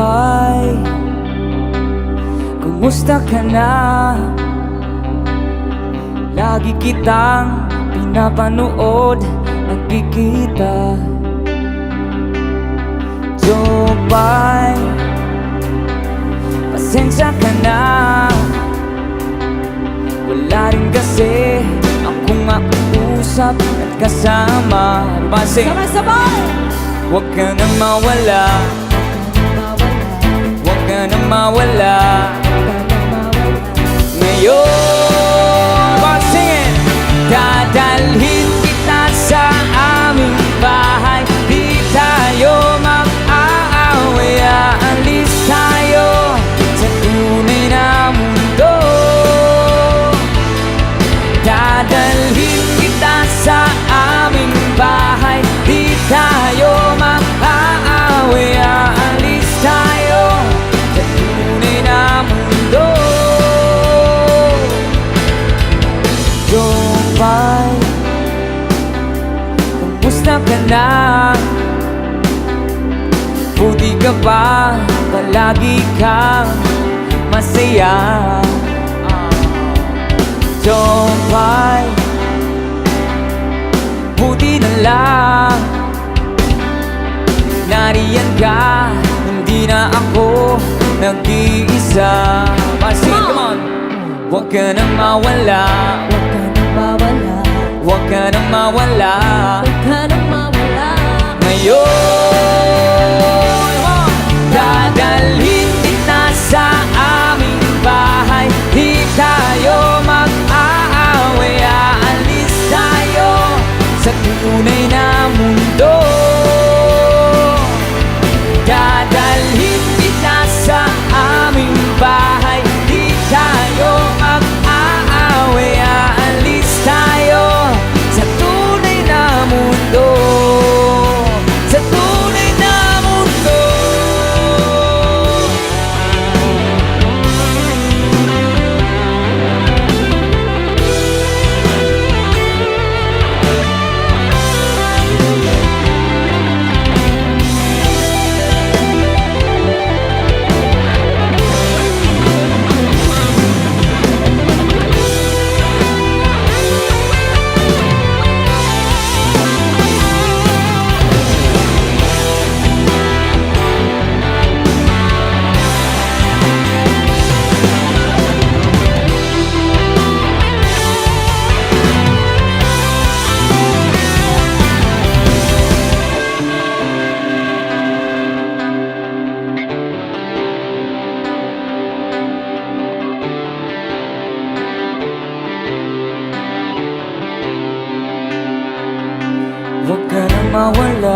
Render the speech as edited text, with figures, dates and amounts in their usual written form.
Jopay, kumusta ka na? Lagi kitang pinapanood, nagkikita. Jopay, pasensya ka na. Wala rin kasi akong makausap at kasama. Sabay-sabay! Huwag ka nang mawala, huwag ka nang mawala. Ngayon, singin! Dadalhin kita sa aming bahay, di tayo mag-aaway. Aalis tayo sa tunay na mundo. Dadalhin kita sa aming bahay, di tayo mag-aaway. Aalis tayo sa tunay na mundo. Jopay, kumusta ka na? Buti ka ba? Palagi kang masaya. Jopay, buti na lang nariyan ka, hindi na ako nag-iisa. Come on! Huwag ka nang mawala, Huwag ka nang mawala, huwag ka nang mawala. huwag ka nang mawala. Ngayon, dadalhin kita sa aming bahay, di tayo mag-aaway. Aalis tayo sa tunay na mundo. Dadalhin kita sa aming bahay, di tayo mag-aaway. Aalis tayo sa tunay na mundo. Sa tunay na mundo. Huwag ka nang mawala,